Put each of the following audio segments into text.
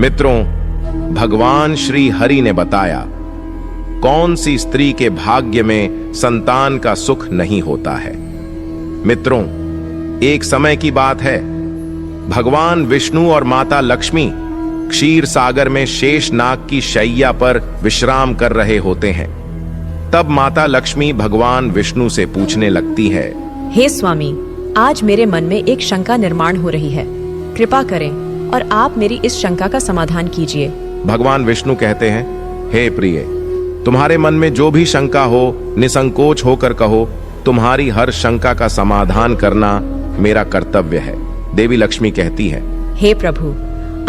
मित्रों, भगवान श्री हरि ने बताया कौन सी स्त्री के भाग्य में संतान का सुख नहीं होता है। मित्रों, एक समय की बात है, भगवान विष्णु और माता लक्ष्मी क्षीर सागर में शेष नाग की शैया पर विश्राम कर रहे होते हैं। तब माता लक्ष्मी भगवान विष्णु से पूछने लगती है, हे स्वामी, आज मेरे मन में एक शंका निर्माण हो रही है। कृपा करें और आप मेरी इस शंका का समाधान कीजिए। भगवान विष्णु कहते हैं, हे प्रिय, तुम्हारे मन में जो भी शंका हो, निसंकोच होकर कहो। तुम्हारी हर शंका का समाधान करना मेरा कर्तव्य है। देवी लक्ष्मी कहती है, हे प्रभु,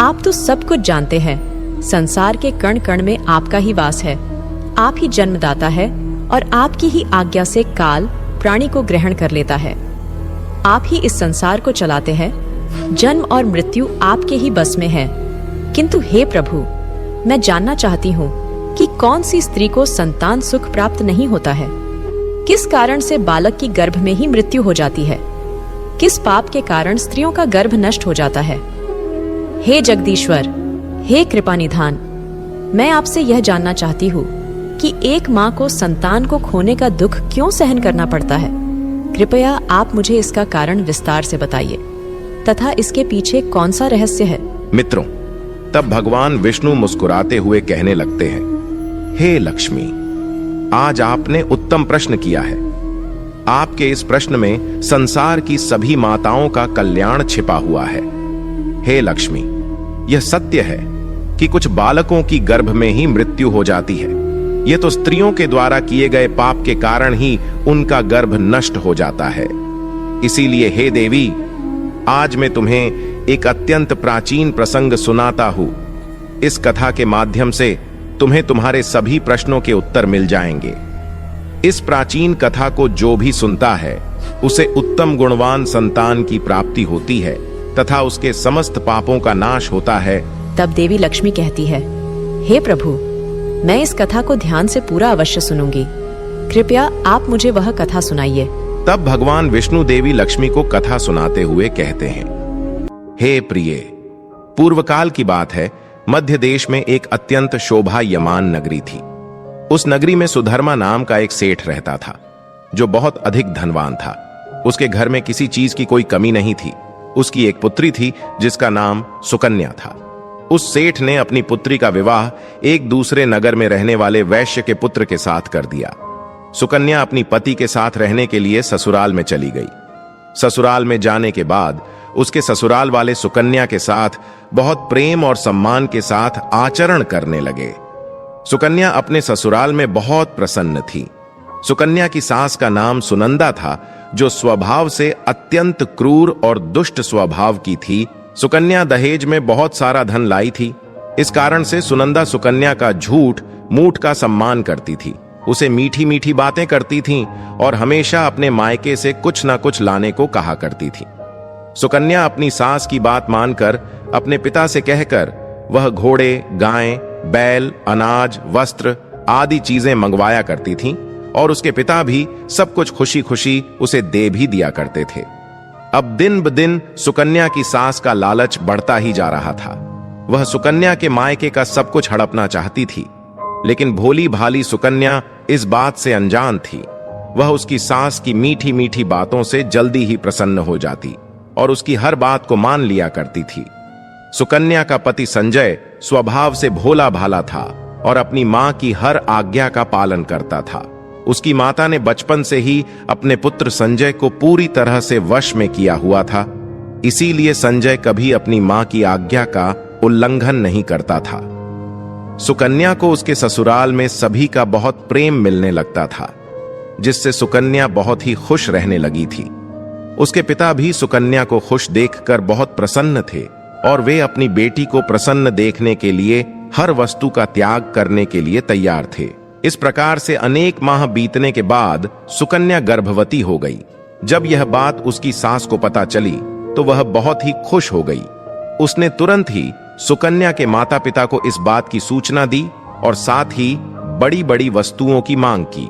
आप तो सब कुछ जानते हैं। संसार के कण कण में आपका ही वास है। आप ही जन्मदाता है और आपकी ही आज्ञा से काल प्राणी को ग्रहण कर लेता है। आप ही इस संसार को चलाते हैं। जन्म और मृत्यु आपके ही बस में है। किंतु हे प्रभु, मैं जानना चाहती हूँ कि कौन सी स्त्री को संतान सुख प्राप्त नहीं होता है। किस कारण से बालक की गर्भ में ही मृत्यु हो जाती है। किस पाप के कारण स्त्रियों का गर्भ नष्ट हो जाता है। हे जगदीश्वर, हे कृपा निधान, मैं आपसे यह जानना चाहती हूँ कि एक माँ को संतान को खोने का दुख क्यों सहन करना पड़ता है। कृपया आप मुझे इसका कारण विस्तार से बताइए तथा इसके पीछे कौन सा रहस्य है। मित्रों, तब भगवान विष्णु मुस्कुराते हुए कहने लगते हैं, हे लक्ष्मी, आज आपने उत्तम प्रश्न किया है। आपके इस प्रश्न में संसार की सभी माताओं का कल्याण छिपा हुआ है। हे लक्ष्मी, यह सत्य है कि कुछ बालकों की गर्भ में ही मृत्यु हो जाती है। यह तो स्त्रियों के द्वारा किए गए पाप के कारण ही उनका गर्भ नष्ट हो जाता है। इसीलिए हे देवी, आज मैं तुम्हें एक अत्यंत प्राचीन प्रसंग सुनाता हूं। इस कथा के माध्यम से तुम्हें तुम्हारे सभी प्रश्नों के उत्तर मिल जाएंगे। इस प्राचीन कथा को जो भी सुनता है, उसे उत्तम गुणवान संतान की प्राप्ति होती है तथा उसके समस्त पापों का नाश होता है। तब देवी लक्ष्मी कहती है, हे प्रभु, मैं इस कथा को ध्यान से पूरा अवश्य सुनूंगी। कृपया आप मुझे वह कथा सुनाइए। तब भगवान विष्णु देवी लक्ष्मी को कथा सुनाते हुए कहते हैं, हे प्रिय, पूर्व काल की बात है, मध्य देश में एक अत्यंत शोभायमान नगरी थी। उस नगरी में सुधर्मा नाम का एक सेठ रहता था, जो बहुत अधिक धनवान था। उसके घर में किसी चीज की कोई कमी नहीं थी। उसकी एक पुत्री थी जिसका नाम सुकन्या था। उस सेठ ने अपनी पुत्री का विवाह एक दूसरे नगर में रहने वाले वैश्य के पुत्र के साथ कर दिया। सुकन्या अपनी पति के साथ रहने के लिए ससुराल में चली गई। ससुराल में जाने के बाद उसके ससुराल वाले सुकन्या के साथ बहुत प्रेम और सम्मान के साथ आचरण करने लगे। सुकन्या अपने ससुराल में बहुत प्रसन्न थी। सुकन्या की सास का नाम सुनंदा था, जो स्वभाव से अत्यंत क्रूर और दुष्ट स्वभाव की थी। सुकन्या दहेज में बहुत सारा धन लाई थी। इस कारण से सुनंदा सुकन्या का झूठ मूठ का सम्मान करती थी, उसे मीठी मीठी बातें करती थी और हमेशा अपने मायके से कुछ ना कुछ लाने को कहा करती थी। सुकन्या अपनी सास की बात मानकर अपने पिता से कहकर वह घोड़े, गाय, बैल, अनाज, वस्त्र आदि चीजें मंगवाया करती थी और उसके पिता भी सब कुछ खुशी खुशी उसे दे भी दिया करते थे। अब दिन ब दिन सुकन्या की सास का लालच बढ़ता ही जा रहा था। वह सुकन्या के मायके का सब कुछ हड़पना चाहती थी, लेकिन भोली भाली सुकन्या इस बात से अनजान थी। वह उसकी सास की मीठी मीठी बातों से जल्दी ही प्रसन्न हो जाती और उसकी हर बात को मान लिया करती थी। सुकन्या का पति संजय स्वभाव से भोला भाला था और अपनी मां की हर आज्ञा का पालन करता था। उसकी माता ने बचपन से ही अपने पुत्र संजय को पूरी तरह से वश में किया हुआ था। इसीलिए संजय कभी अपनी मां की आज्ञा का उल्लंघन नहीं करता था। सुकन्या को उसके ससुराल में सभी का बहुत प्रेम मिलने लगता था, जिससे सुकन्या बहुत ही खुश रहने लगी थी। उसके पिता भी सुकन्या को खुश देखकर बहुत प्रसन्न थे और वे अपनी बेटी को प्रसन्न देखने के लिए हर वस्तु का त्याग करने के लिए तैयार थे। इस प्रकार से अनेक माह बीतने के बाद सुकन्या गर्भवती हो गई। जब यह बात उसकी सास को पता चली तो वह बहुत ही खुश हो गई। उसने तुरंत ही सुकन्या के माता पिता को इस बात की सूचना दी और साथ ही बड़ी बड़ी वस्तुओं की मांग की।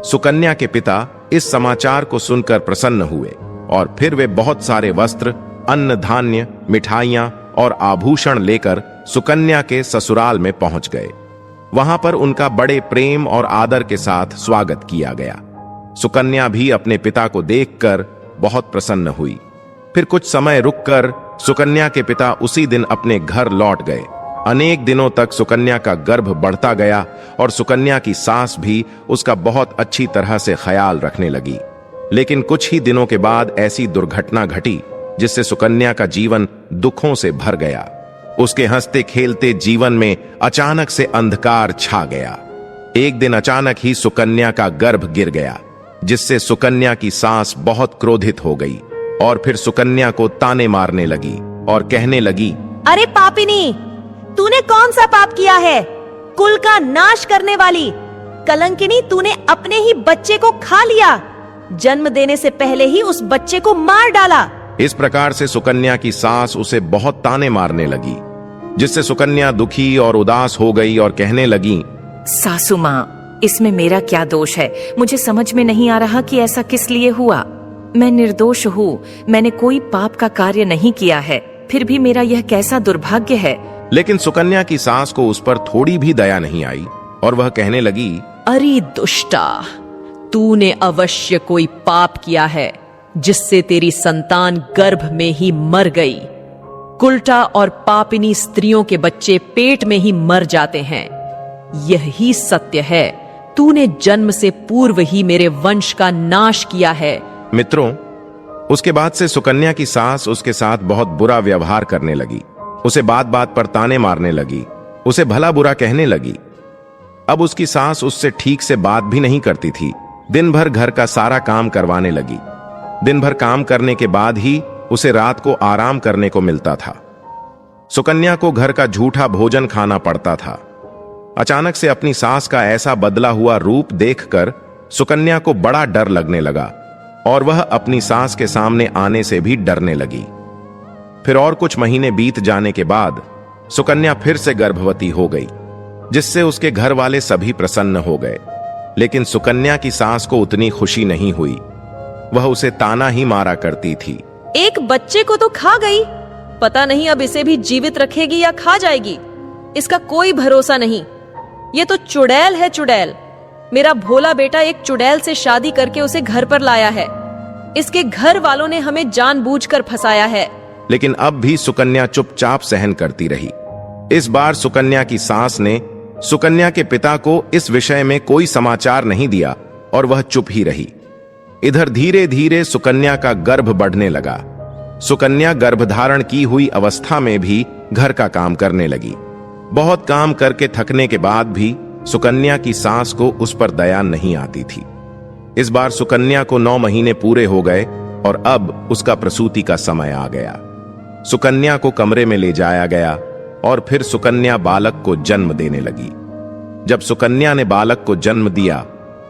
सुकन्या के पिता इस समाचार को सुनकर प्रसन्न हुए और फिर वे बहुत सारे वस्त्र, अन्न धान्य, मिठाइयां और आभूषण लेकर सुकन्या के ससुराल में पहुंच गए। वहां पर उनका बड़े प्रेम और आदर के साथ स्वागत किया गया। सुकन्या भी अपने पिता को देखकर बहुत प्रसन्न हुई। फिर कुछ समय रुककर सुकन्या के पिता उसी दिन अपने घर लौट गए। अनेक दिनों तक सुकन्या का गर्भ बढ़ता गया और सुकन्या की सास भी उसका बहुत अच्छी तरह से ख्याल रखने लगी। लेकिन कुछ ही दिनों के बाद ऐसी दुर्घटना घटी जिससे सुकन्या का जीवन दुखों से भर गया। उसके हंसते खेलते जीवन में अचानक से अंधकार छा गया। एक दिन अचानक ही सुकन्या का गर्भ गिर गया, जिससे सुकन्या की सास बहुत क्रोधित हो गई और फिर सुकन्या को ताने मारने लगी और कहने लगी, अरे पापिनी, तूने कौन सा पाप किया है? कुल का नाश करने वाली कलंकिनी, तूने अपने ही बच्चे को खा लिया। जन्म देने से पहले ही उस बच्चे को मार डाला। इस प्रकार से सुकन्या की सास उसे बहुत ताने मारने लगी, जिससे सुकन्या दुखी और उदास हो गई और कहने लगी, सासू माँ, इसमें मेरा क्या दोष है? मुझे समझ में नहीं आ रहा कि ऐसा किस लिए हुआ। मैं निर्दोष हूँ, मैंने कोई पाप का कार्य नहीं किया है, फिर भी मेरा यह कैसा दुर्भाग्य है। लेकिन सुकन्या की सास को उस पर थोड़ी भी दया नहीं आई और वह कहने लगी, अरे दुष्टा, तूने अवश्य कोई पाप किया है जिससे तेरी संतान गर्भ में ही मर गई। कुलटा और पापिनी स्त्रियों के बच्चे पेट में ही मर जाते हैं। यही सत्य है। तूने जन्म से पूर्व ही मेरे वंश का नाश किया है। मित्रों, उसके बाद से सुकन्या की सास उसके साथ बहुत बुरा व्यवहार करने लगी। उसे बात बात पर ताने मारने लगी, उसे भला बुरा कहने लगी। अब उसकी सास उससे ठीक से बात भी नहीं करती थी। दिन भर घर का सारा काम करवाने लगी। दिन भर काम करने के बाद ही उसे रात को आराम करने को मिलता था। सुकन्या को घर का झूठा भोजन खाना पड़ता था। अचानक से अपनी सास का ऐसा बदला हुआ रूप देखकर सुकन्या को बड़ा डर लगने लगा और वह अपनी सास के सामने आने से भी डरने लगी। फिर और कुछ महीने बीत जाने के बाद सुकन्या फिर से गर्भवती हो गई, जिससे उसके घर वाले सभी प्रसन्न हो गए। लेकिन सुकन्या की सास को उतनी खुशी नहीं हुई। वह उसे ताना ही मारा करती थी। एक बच्चे को तो खा गई, पता नहीं अब इसे भी जीवित रखेगी या खा जाएगी। इसका कोई भरोसा नहीं। ये तो चुड़ैल है, चुड़ैल। मेरा भोला बेटा एक चुड़ैल से शादी करके उसे घर पर लाया है। इसके घर वालों ने हमें जानबूझकर फंसाया है। लेकिन अब भी सुकन्या चुपचाप सहन करती रही। इस बार सुकन्या की सास ने सुकन्या के पिता को इस विषय में कोई समाचार नहीं दिया और वह चुप ही रही। इधर धीरे धीरे सुकन्या का गर्भ बढ़ने लगा। सुकन्या गर्भधारण की हुई अवस्था में भी घर का काम करने लगी। बहुत काम करके थकने के बाद भी सुकन्या की सास को उस पर दया नहीं आती थी। इस बार सुकन्या को 9 महीने पूरे हो गए और अब उसका प्रसूति का समय आ गया। सुकन्या को कमरे में ले जाया गया और फिर सुकन्या बालक को जन्म देने लगी। जब सुकन्या ने बालक को जन्म दिया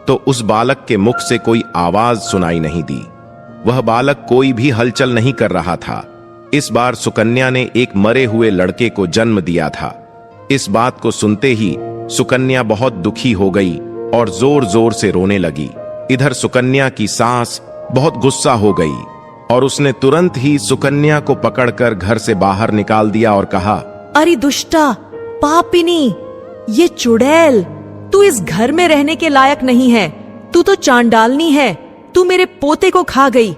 तो उस बालक के मुख से कोई आवाज सुनाई नहीं दी। वह बालक कोई भी हलचल नहीं कर रहा था। इस बार सुकन्या ने एक मरे हुए लड़के को जन्म दिया था। इस बात को सुनते ही सुकन्या बहुत दुखी हो गई और जोर जोर से रोने लगी। इधर सुकन्या की सास बहुत गुस्सा हो गई और उसने तुरंत ही सुकन्या को पकड़कर घर से बाहर निकाल दिया और कहा, अरे दुष्टा, पापिनी, ये चुड़ैल, तू इस घर में रहने के लायक नहीं है। तू तो चांडालनी है। तू मेरे पोते को खा गई।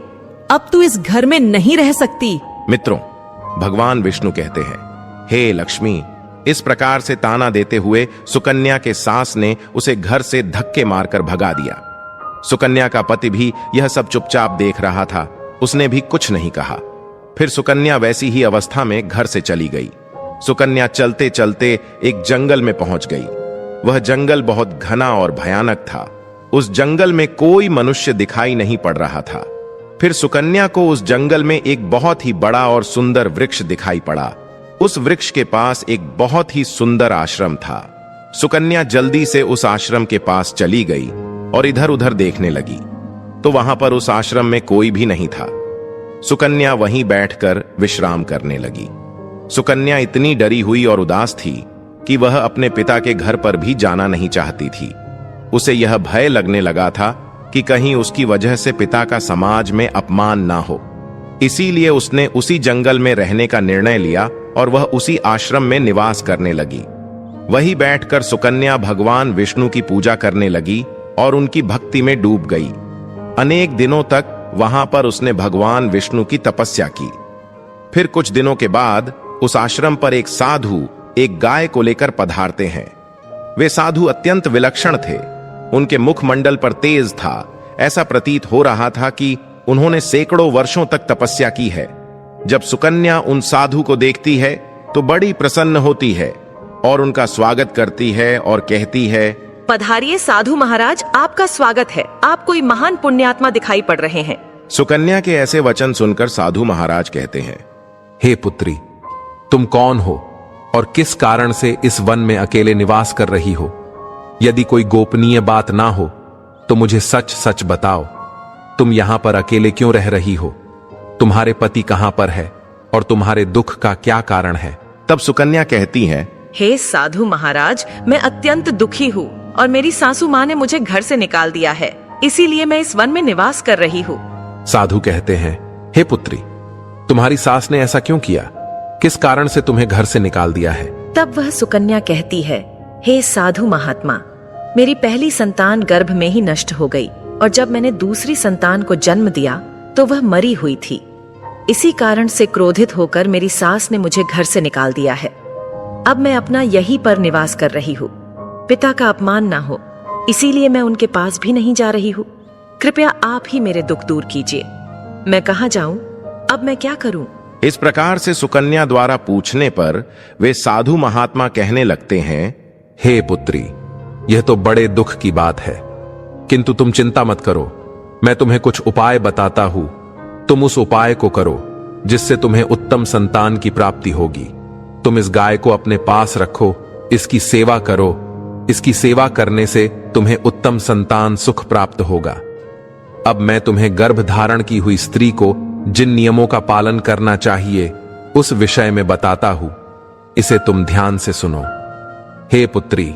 अब तू इस घर में नहीं रह सकती। मित्रों, भगवान विष्णु कहते हैं, हे लक्ष्मी। इस प्रकार से ताना देते हुए सुकन्या के सास ने उसे घर से धक्के मारकर भगा दिया। सुकन्या का पति भी यह सब चुपचाप देख रहा था। उसने भी कुछ नहीं कहा। फिर सुकन्या वैसी ही अवस्था में घर से चली गई। सुकन्या चलते चलते एक जंगल में पहुंच गई। वह जंगल बहुत घना और भयानक था। उस जंगल में कोई मनुष्य दिखाई नहीं पड़ रहा था। फिर सुकन्या को उस जंगल में एक बहुत ही बड़ा और सुंदर वृक्ष दिखाई पड़ा। उस वृक्ष के पास एक बहुत ही सुंदर आश्रम था। सुकन्या जल्दी से उस आश्रम के पास चली गई और इधर उधर देखने लगी तो वहां पर उस आश्रम में कोई भी नहीं था। सुकन्या वहीं बैठकर विश्राम करने लगी। सुकन्या इतनी डरी हुई और उदास थी कि वह अपने पिता के घर पर भी जाना नहीं चाहती थी। उसे यह भय लगने लगा था कि कहीं उसकी वजह से पिता का समाज में अपमान ना हो। इसीलिए उसने उसी जंगल में रहने का निर्णय लिया और वह उसी आश्रम में निवास करने लगी। वही बैठकर सुकन्या भगवान विष्णु की पूजा करने लगी और उनकी भक्ति में डूब गई। अनेक दिनों तक वहां पर उसने भगवान विष्णु की तपस्या की। फिर कुछ दिनों के बाद उस आश्रम पर एक साधु एक गाय को लेकर पधारते हैं। वे साधु अत्यंत विलक्षण थे। उनके मुखमंडल पर तेज था। ऐसा प्रतीत हो रहा था कि उन्होंने सैकड़ों वर्षों तक तपस्या की है। जब सुकन्या उन साधु को देखती है तो बड़ी प्रसन्न होती है और उनका स्वागत करती है और कहती है, पधारिए साधु महाराज, आपका स्वागत है। आप कोई महान पुण्यात्मा दिखाई पड़ रहे हैं। सुकन्या के ऐसे वचन सुनकर साधु महाराज कहते हैं, हे पुत्री, तुम कौन हो और किस कारण से इस वन में अकेले निवास कर रही हो? यदि कोई गोपनीय बात ना हो तो मुझे सच सच बताओ। तुम यहां पर अकेले क्यों रह रही हो? तुम्हारे पति कहां पर है और तुम्हारे दुख का क्या कारण है? तब सुकन्या कहती है, हे साधु महाराज, मैं अत्यंत दुखी हूँ और मेरी सासू माँ ने मुझे घर से निकाल दिया है, इसीलिए मैं इस वन में निवास कर रही हूँ। साधु कहते हैं, हे पुत्री, तुम्हारी सास ने ऐसा क्यों किया? किस कारण से तुम्हें घर से निकाल दिया है? तब वह सुकन्या कहती है, हे साधु महात्मा, मेरी पहली संतान गर्भ में ही नष्ट हो गई और जब मैंने दूसरी संतान को जन्म दिया तो वह मरी हुई थी। इसी कारण से क्रोधित होकर मेरी सास ने मुझे घर से निकाल दिया है। अब मैं अपना यहीं पर निवास कर रही हूँ। पिता का अपमान ना हो, इसीलिए मैं उनके पास भी नहीं जा रही हूँ। कृपया आप ही मेरे दुख दूर कीजिए। मैं कहाँ जाऊं? अब मैं क्या करूं? इस प्रकार से सुकन्या द्वारा पूछने पर वे साधु महात्मा कहने लगते हैं, हे पुत्री, यह तो बड़े दुख की बात है, किंतु तुम चिंता मत करो। मैं तुम्हें कुछ उपाय बताता हूं। तुम उस उपाय को करो जिससे तुम्हें उत्तम संतान की प्राप्ति होगी। तुम इस गाय को अपने पास रखो, इसकी सेवा करो। इसकी सेवा करने से तुम्हें उत्तम संतान सुख प्राप्त होगा। अब मैं तुम्हें गर्भ धारण की हुई स्त्री को जिन नियमों का पालन करना चाहिए उस विषय में बताता हूं। इसे तुम ध्यान से सुनो। हे पुत्री,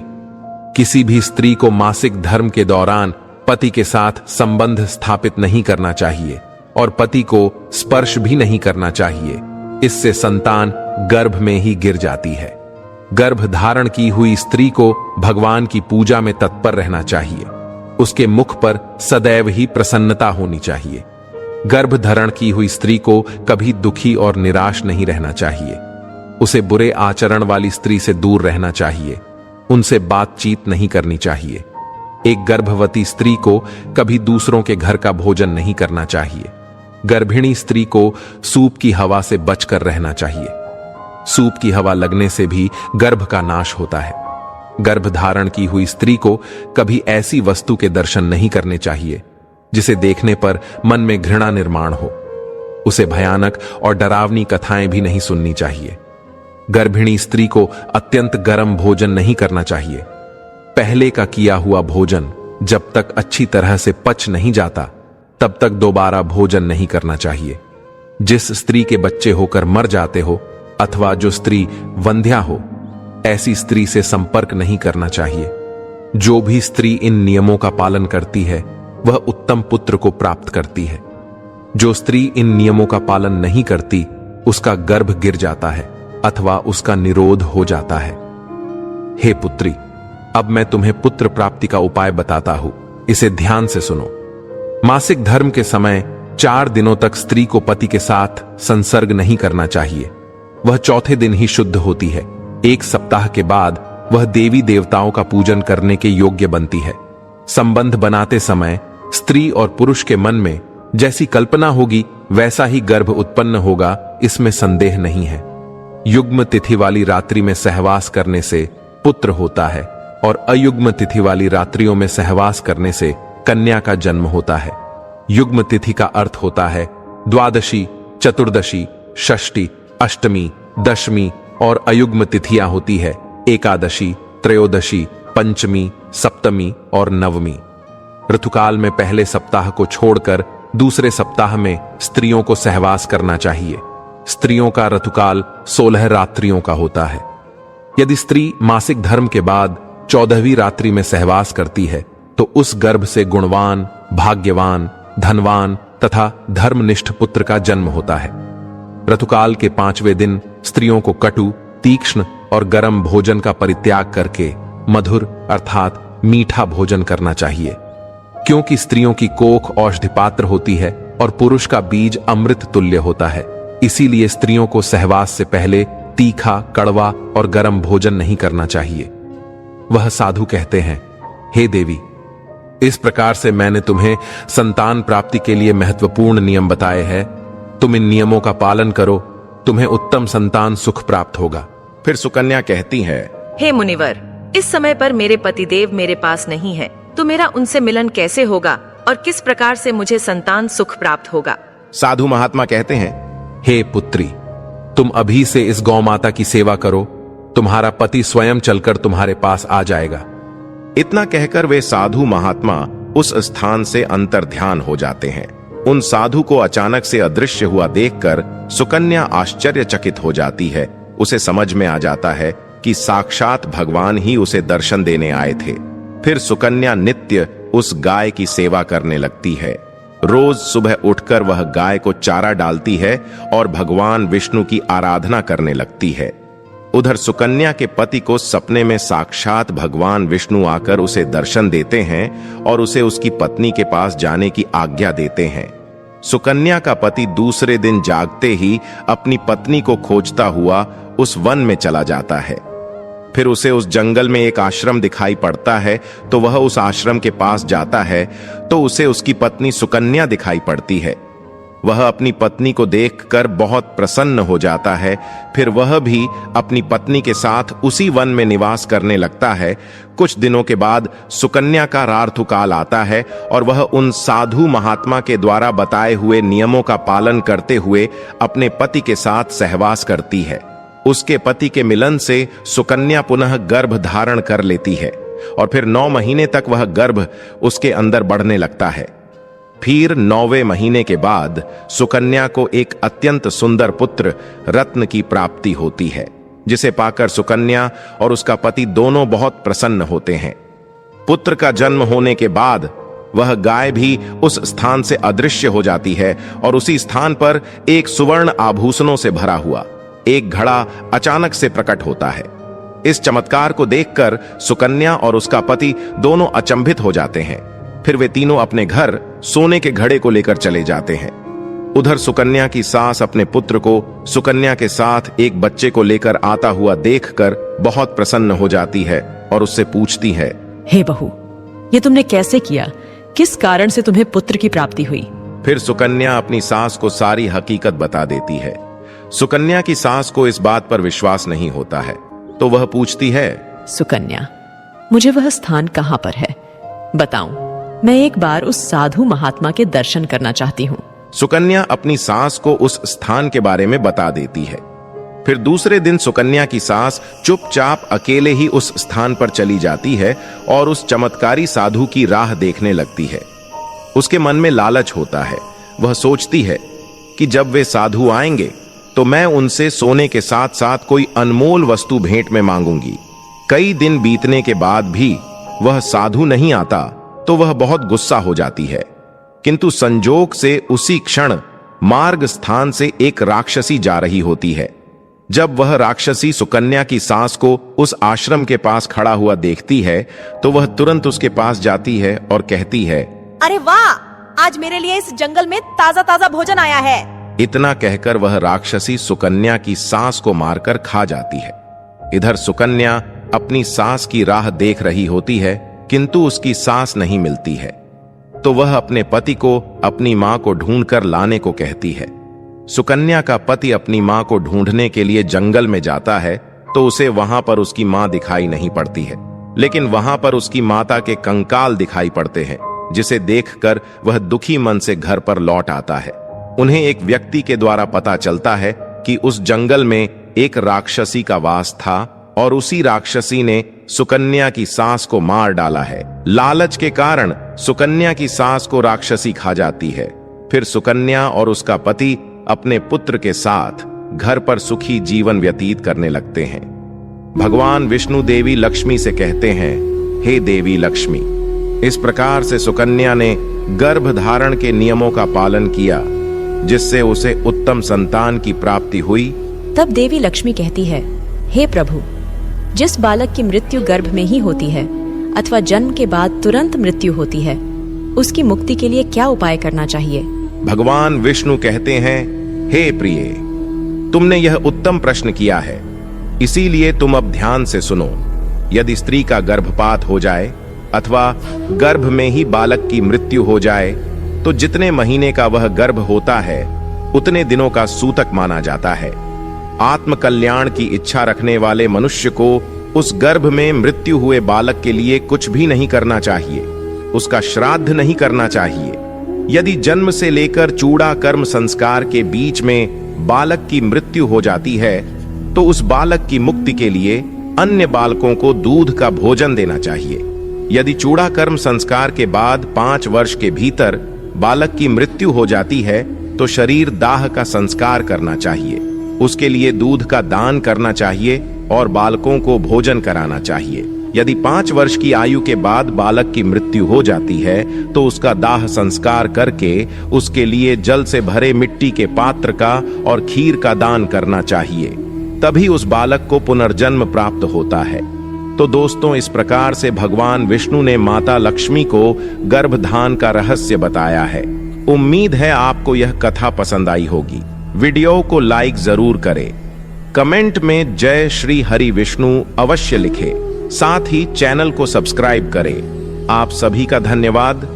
किसी भी स्त्री को मासिक धर्म के दौरान पति के साथ संबंध स्थापित नहीं करना चाहिए और पति को स्पर्श भी नहीं करना चाहिए। इससे संतान गर्भ में ही गिर जाती है। गर्भ धारण की हुई स्त्री को भगवान की पूजा में तत्पर रहना चाहिए। उसके मुख पर सदैव ही प्रसन्नता होनी चाहिए। गर्भ धारण की हुई स्त्री को कभी दुखी और निराश नहीं रहना चाहिए। उसे बुरे आचरण वाली स्त्री से दूर रहना चाहिए। उनसे बातचीत नहीं करनी चाहिए। एक गर्भवती स्त्री को कभी दूसरों के घर का भोजन नहीं करना चाहिए। गर्भिणी स्त्री को सूप की हवा से बचकर रहना चाहिए। सूप की हवा लगने से भी गर्भ का नाश होता है। गर्भ धारण की हुई स्त्री को कभी ऐसी वस्तु के दर्शन नहीं करने चाहिए जिसे देखने पर मन में घृणा निर्माण हो। उसे भयानक और डरावनी कथाएं भी नहीं सुननी चाहिए। गर्भिणी स्त्री को अत्यंत गर्म भोजन नहीं करना चाहिए। पहले का किया हुआ भोजन जब तक अच्छी तरह से पच नहीं जाता तब तक दोबारा भोजन नहीं करना चाहिए। जिस स्त्री के बच्चे होकर मर जाते हो अथवा जो स्त्री वंध्या हो, ऐसी स्त्री से संपर्क नहीं करना चाहिए। जो भी स्त्री इन नियमों का पालन करती है वह उत्तम पुत्र को प्राप्त करती है। जो स्त्री इन नियमों का पालन नहीं करती उसका गर्भ गिर जाता है अथवा उसका निरोध हो जाता है। हे पुत्री, अब मैं तुम्हें पुत्र प्राप्ति का उपाय बताता हूं। इसे ध्यान से सुनो। मासिक धर्म के समय 4 दिनों तक स्त्री को पति के साथ संसर्ग नहीं करना चाहिए। वह चौथे दिन ही शुद्ध होती है। 1 सप्ताह के बाद वह देवी देवताओं का पूजन करने के योग्य बनती है। संबंध बनाते समय स्त्री और पुरुष के मन में जैसी कल्पना होगी वैसा ही गर्भ उत्पन्न होगा, इसमें संदेह नहीं है। युग्म तिथि वाली रात्रि में सहवास करने से पुत्र होता है और अयुग्म तिथि वाली रात्रियों में सहवास करने से कन्या का जन्म होता है। युग्म तिथि का अर्थ होता है द्वादशी, चतुर्दशी, षष्ठी, अष्टमी, दशमी और अयुग्म तिथियां होती है एकादशी, त्रयोदशी, पंचमी, सप्तमी और नवमी। ऋतुकाल में पहले सप्ताह को छोड़कर दूसरे सप्ताह में स्त्रियों को सहवास करना चाहिए। स्त्रियों का ऋतुकाल 16 रात्रियों का होता है। यदि स्त्री मासिक धर्म के बाद 14वीं रात्रि में सहवास करती है तो उस गर्भ से गुणवान, भाग्यवान, धनवान तथा धर्मनिष्ठ पुत्र का जन्म होता है। ऋतुकाल के 5वें दिन स्त्रियों को कटु, तीक्ष्ण और गर्म भोजन का परित्याग करके मधुर अर्थात मीठा भोजन करना चाहिए, क्योंकि स्त्रियों की कोख औषधि पात्र होती है और पुरुष का बीज अमृत तुल्य होता है। इसीलिए स्त्रियों को सहवास से पहले तीखा, कड़वा और गर्म भोजन नहीं करना चाहिए। वह साधु कहते हैं, हे देवी, इस प्रकार से मैंने तुम्हें संतान प्राप्ति के लिए महत्वपूर्ण नियम बताए हैं। तुम इन नियमों का पालन करो, तुम्हें उत्तम संतान सुख प्राप्त होगा। फिर सुकन्या कहती है, हे मुनिवर, इस समय पर मेरे पतिदेव मेरे पास नहीं है, तो मेरा उनसे मिलन कैसे होगा और किस प्रकार से मुझे संतान सुख प्राप्त होगा? साधु महात्मा कहते हैं, हे पुत्री, तुम अभी से इस गौ माता की सेवा करो, तुम्हारा पति स्वयं चलकर तुम्हारे पास आ जाएगा। इतना कहकर वे साधु महात्मा उस स्थान से अंतर्ध्यान हो जाते हैं। उन साधु को अचानक से अदृश्य हुआ देखकर सुकन्या आश्चर्यचकित हो जाती है। उसे समझ में आ जाता है कि साक्षात भगवान ही उसे दर्शन देने आए थे। फिर सुकन्या नित्य उस गाय की सेवा करने लगती है। रोज सुबह उठकर वह गाय को चारा डालती है और भगवान विष्णु की आराधना करने लगती है। उधर सुकन्या के पति को सपने में साक्षात भगवान विष्णु आकर उसे दर्शन देते हैं और उसे उसकी पत्नी के पास जाने की आज्ञा देते हैं। सुकन्या का पति दूसरे दिन जागते ही अपनी पत्नी को खोजता हुआ उस वन में चला जाता है। फिर उसे उस जंगल में एक आश्रम दिखाई पड़ता है, तो वह उस आश्रम के पास जाता है तो उसे उसकी पत्नी सुकन्या दिखाई पड़ती है। वह अपनी पत्नी को देखकर बहुत प्रसन्न हो जाता है। फिर वह भी अपनी पत्नी के साथ उसी वन में निवास करने लगता है। कुछ दिनों के बाद सुकन्या का रार्थुकाल आता है और वह उन साधु महात्मा के द्वारा बताए हुए नियमों का पालन करते हुए अपने पति के साथ सहवास करती है। उसके पति के मिलन से सुकन्या पुनः गर्भ धारण कर लेती है और फिर 9 महीने तक वह गर्भ उसके अंदर बढ़ने लगता है। फिर 9वें महीने के बाद सुकन्या को एक अत्यंत सुंदर पुत्र रत्न की प्राप्ति होती है, जिसे पाकर सुकन्या और उसका पति दोनों बहुत प्रसन्न होते हैं। पुत्र का जन्म होने के बाद वह गाय भी उस स्थान से अदृश्य हो जाती है और उसी स्थान पर एक सुवर्ण आभूषणों से भरा हुआ एक घड़ा अचानक से प्रकट होता है। इस चमत्कार को देखकर सुकन्या और उसका पति दोनों अचंभित हो जाते हैं। फिर वे तीनों अपने घर सोने के घड़े को लेकर चले जाते हैं। उधर सुकन्या की सास अपने पुत्र को सुकन्या के साथ एक बच्चे को लेकर आता हुआ देखकर बहुत प्रसन्न हो जाती है और उससे पूछती है, हे बहू, ये तुमने कैसे किया? किस कारण से तुम्हें पुत्र की प्राप्ति हुई? फिर सुकन्या अपनी सास को सारी हकीकत बता देती है। सुकन्या की सास को इस बात पर विश्वास नहीं होता है, तो वह पूछती है, सुकन्या, मुझे वह स्थान कहां पर है? बताऊं, मैं एक बार उस साधु महात्मा के दर्शन करना चाहती हूँ। सुकन्या अपनी सास को उस स्थान के बारे में बता देती है। फिर दूसरे दिन सुकन्या की सास चुपचाप अकेले ही उस स्थान पर चली जाती है और उस चमत्कारी साधु की राह देखने लगती है। उसके मन में लालच होता है। वह सोचती है कि जब वे साधु आएंगे तो मैं उनसे सोने के साथ साथ कोई अनमोल वस्तु भेंट में मांगूंगी। कई दिन बीतने के बाद भी वह साधु नहीं आता तो वह बहुत गुस्सा हो जाती है, किंतु संजोग से उसी क्षण मार्ग स्थान से एक राक्षसी जा रही होती है। जब वह राक्षसी सुकन्या की सास को उस आश्रम के पास खड़ा हुआ देखती है तो वह तुरंत उसके पास जाती है और कहती है, अरे वाह, आज मेरे लिए इस जंगल में ताजा ताजा भोजन आया है। इतना कहकर वह राक्षसी सुकन्या की सास को मारकर खा जाती है। इधर सुकन्या अपनी सास की राह देख रही होती है, किंतु उसकी सास नहीं मिलती है, तो वह अपने पति को अपनी मां को ढूंढकर लाने को कहती है। सुकन्या का पति अपनी मां को ढूंढने के लिए जंगल में जाता है तो उसे वहां पर उसकी मां दिखाई नहीं पड़ती है, लेकिन वहां पर उसकी माता के कंकाल दिखाई पड़ते हैं, जिसे देखकर वह दुखी मन से घर पर लौट आता है। उन्हें एक व्यक्ति के द्वारा पता चलता है कि उस जंगल में एक राक्षसी का वास था और उसी राक्षसी ने सुकन्या की सास को मार डाला है। लालच के कारण सुकन्या की सास को राक्षसी खा जाती है। फिर सुकन्या और उसका पति अपने पुत्र के साथ घर पर सुखी जीवन व्यतीत करने लगते हैं। भगवान विष्णु देवी लक्ष्मी से कहते हैं, हे देवी लक्ष्मी, इस प्रकार से सुकन्या ने गर्भ धारण के नियमों का पालन किया, जिससे उसे उत्तम संतान की प्राप्ति हुई तब देवी लक्ष्मी कहती है, हे प्रभु, जिस बालक की मृत्यु गर्भ में ही होती है अथवा जन्म के बाद तुरंत मृत्यु होती है, उसकी मुक्ति के लिए क्या उपाय करना चाहिए? भगवान विष्णु कहते हैं, हे प्रिय, तुमने यह उत्तम प्रश्न किया है, इसीलिए तुम अब ध्यान से सुनो। यदि स्त्री का गर्भपात हो जाए अथवा गर्भ में ही बालक की मृत्यु हो जाए तो जितने महीने का वह गर्भ होता है उतने दिनों का सूतक माना जाता है। आत्म कल्याण की इच्छा रखने वाले मनुष्य को उस गर्भ में मृत्यु हुए बालक के लिए कुछ भी नहीं करना चाहिए, उसका श्राद्ध नहीं करना चाहिए। यदि जन्म से लेकर चूड़ा कर्म संस्कार के बीच में बालक की मृत्यु हो जाती है तो उस बालक की मुक्ति के लिए अन्य बालकों को दूध का भोजन देना चाहिए। यदि चूड़ा कर्म संस्कार के बाद 5 वर्ष के भीतर बालक की मृत्यु हो जाती है तो शरीर दाह का संस्कार करना चाहिए, उसके लिए दूध का दान करना चाहिए और बालकों को भोजन कराना चाहिए। यदि 5 वर्ष की आयु के बाद बालक की मृत्यु हो जाती है तो उसका दाह संस्कार करके उसके लिए जल से भरे मिट्टी के पात्र का और खीर का दान करना चाहिए, तभी उस बालक को पुनर्जन्म प्राप्त होता है। तो दोस्तों, इस प्रकार से भगवान विष्णु ने माता लक्ष्मी को गर्भधान का रहस्य बताया है। उम्मीद है आपको यह कथा पसंद आई होगी। वीडियो को लाइक जरूर करें, कमेंट में जय श्री हरि विष्णु अवश्य लिखें, साथ ही चैनल को सब्सक्राइब करें। आप सभी का धन्यवाद।